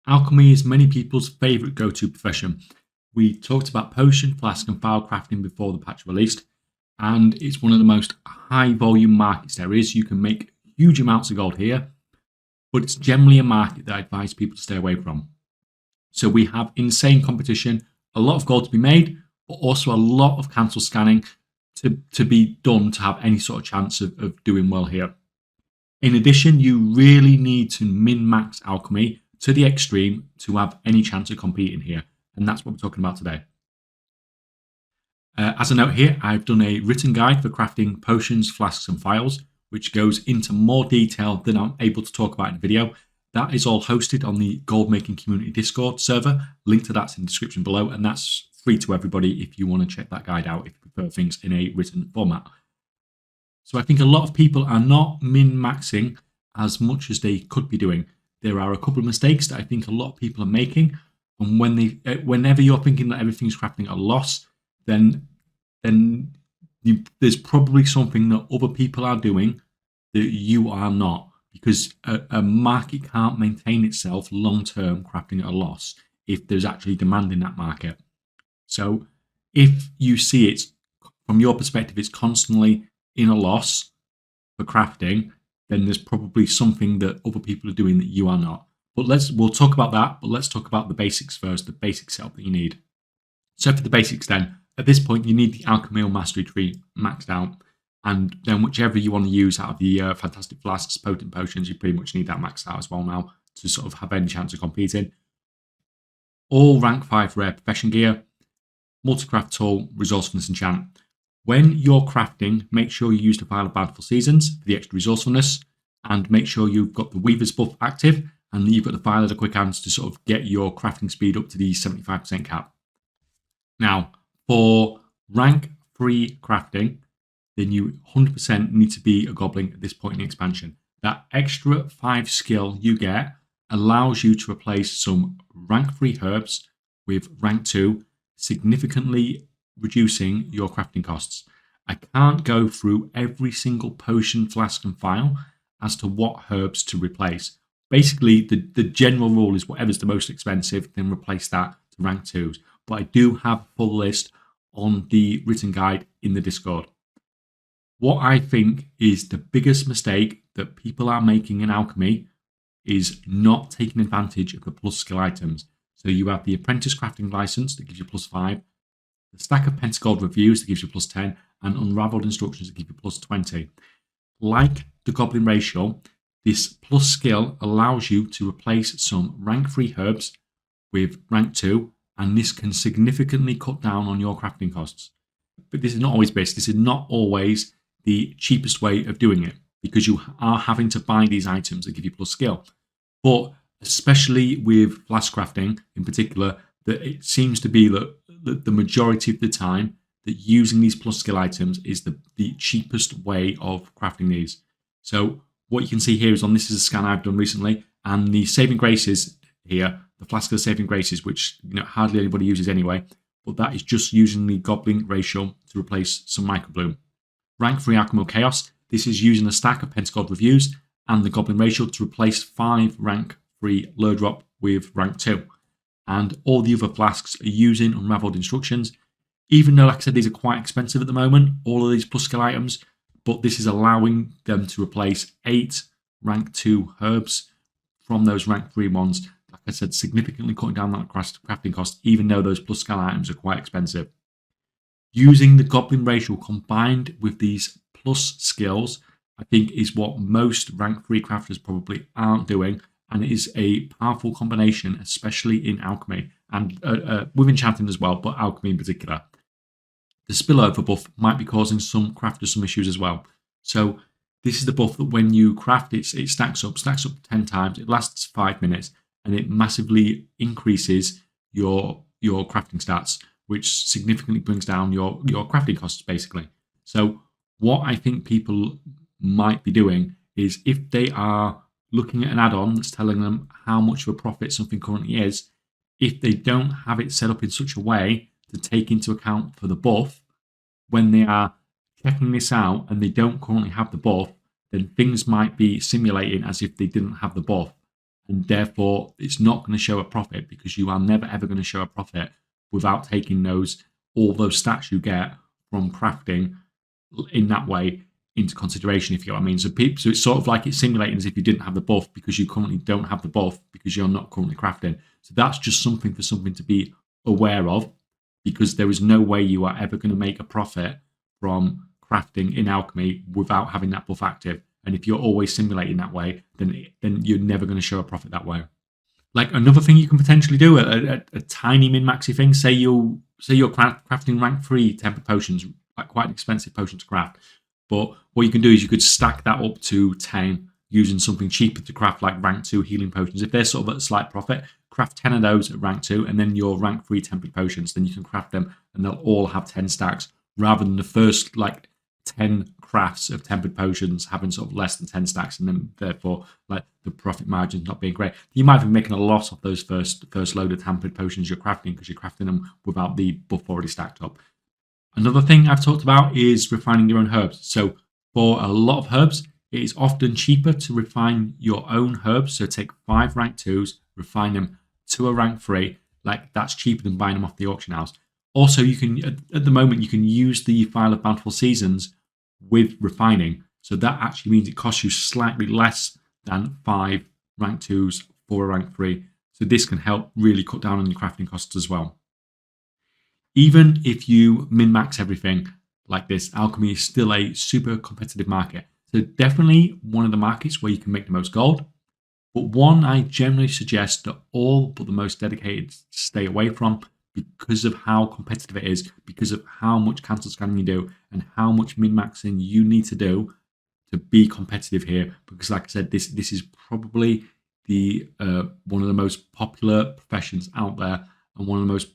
Alchemy is many people's favourite go-to profession. We talked about potion, flask and file crafting before the patch released, and it's one of the most high volume markets there is. You can make huge amounts of gold here, but it's generally a market that I advise people to stay away from. So we have insane competition, a lot of gold to be made, but also a lot of cancel scanning to be done to have any sort of chance of doing well here. In addition, you really need to min-max alchemy to the extreme to have any chance of competing here. And that's what we're talking about today. As a note here, I've done a written guide for crafting potions, flasks and files, which goes into more detail than I'm able to talk about in the video. That is all hosted on the Gold Making Community Discord server. Link to that's in the description below, and that's free to everybody if you want to check that guide out if you prefer things in a written format. So I think a lot of people are not min-maxing as much as they could be doing. There are a couple of mistakes that I think a lot of people are making, and whenever you're thinking that everything's crafting at a loss, then there's probably something that other people are doing that you are not, because a market can't maintain itself long-term crafting at a loss if there's actually demand in that market. So if you see it from your perspective, it's constantly in a loss for crafting, then there's probably something that other people are doing that you are not. But we'll talk about that, but let's talk about the basics first, the basic setup that you need. So for the basics then, at this point you need the Alchemy Mastery Tree maxed out, and then whichever you want to use out of the fantastic flasks, potent potions, you pretty much need that maxed out as well now to sort of have any chance of competing. All rank 5 rare profession gear, multi-craft tool, resourcefulness enchant. When you're crafting, make sure you use the File of Bountiful Seasons for the extra resourcefulness, and make sure you've got the Weaver's buff active and you've got the File of the Quick Hands to sort of get your crafting speed up to the 75% cap. Now, for rank 3 crafting, then you 100% need to be a goblin at this point in the expansion. That extra 5 skill you get allows you to replace some rank 3 herbs with rank 2, significantly reducing your crafting costs. I can't go through every single potion, flask and file as to what herbs to replace. Basically, the general rule is whatever's the most expensive, then replace that to rank 2s. But I do have a full list on the written guide in the Discord. What I think is the biggest mistake that people are making in Alchemy is not taking advantage of the plus skill items. So you have the Apprentice Crafting License that gives you +5, the Stack of Pentagold Reviews that gives you +10, and Unraveled Instructions that give you +20. Like the Goblin Ratio, this plus skill allows you to replace some rank 3 herbs with rank 2, and this can significantly cut down on your crafting costs. But this is not always best. This is not always the cheapest way of doing it, because you are having to buy these items that give you plus skill. But especially with flask crafting in particular, that it seems to be that the majority of the time that using these plus skill items is the cheapest way of crafting these. So what you can see here is this is a scan I've done recently, and the Saving Graces here, the Flask of the Saving Graces, which hardly anybody uses anyway, but that is just using the Goblin Ratio to replace some Microbloom. Rank 3 Alchemy Chaos, this is using a stack of Pentagold Reviews and the Goblin Ratio to replace 5 rank 3 Lure Drop with rank 2. And all the other flasks are using Unraveled Instructions. Even though, like I said, these are quite expensive at the moment, all of these plus skill items, but this is allowing them to replace 8 rank 2 herbs from those rank 3 ones. Like I said, significantly cutting down that crafting cost, even though those plus skill items are quite expensive. Using the Goblin Ratio combined with these plus skills, I think is what most rank 3 crafters probably aren't doing, and it is a powerful combination, especially in Alchemy, and with Enchanting as well, but Alchemy in particular. The spillover buff might be causing some crafters some issues as well. So this is the buff that when you craft it stacks up 10 times, it lasts 5 minutes, and it massively increases your crafting stats, which significantly brings down your crafting costs basically. So what I think people might be doing is, if they are looking at an add-on that's telling them how much of a profit something currently is, if they don't have it set up in such a way to take into account for the buff, when they are checking this out and they don't currently have the buff, then things might be simulating as if they didn't have the buff. and therefore it's not going to show a profit, because you are never ever going to show a profit without taking all those stats you get from crafting in that way into consideration, if you know what I mean. So it's sort of like it's simulating as if you didn't have the buff, because you currently don't have the buff because you're not currently crafting. So that's just something to be aware of, because there is no way you are ever going to make a profit from crafting in Alchemy without having that buff active. And if you're always simulating that way, then you're never going to show a profit that way. Like another thing you can potentially do, a tiny min-maxy thing. Say you're crafting rank 3 tempered potions, like quite an expensive potion to craft. But what you can do is you could stack that up to 10 using something cheaper to craft, like rank 2 healing potions. If they're sort of at a slight profit, craft 10 of those at rank 2, and then your rank 3 tempered potions. Then you can craft them, and they'll all have 10 stacks, rather than the first 10 crafts of tempered potions having sort of less than 10 stacks, and then therefore the profit margins not being great. You might be making a loss off those first load of tempered potions you're crafting, because you're crafting them without the buff already stacked up. Another thing I've talked about is refining your own herbs. So for a lot of herbs, it is often cheaper to refine your own herbs. So take 5 rank 2s, refine them to a rank 3. That's cheaper than buying them off the auction house. Also, you can at the moment you can use the File of Bountiful Seasons with refining. So that actually means it costs you slightly less than 5 rank 2s for a rank 3. So this can help really cut down on your crafting costs as well. Even if you min-max everything like this, Alchemy is still a super competitive market. So definitely one of the markets where you can make the most gold, but one I generally suggest that all but the most dedicated stay away from, because of how competitive it is, because of how much cancel scanning you do, and how much min-maxing you need to do to be competitive here. Because like I said, this is probably the one of the most popular professions out there, and one of the most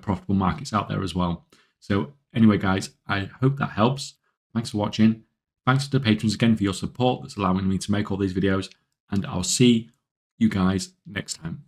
profitable markets out there as well. So anyway, guys, I hope that helps. Thanks for watching. Thanks to the patrons again for your support that's allowing me to make all these videos, and I'll see you guys next time.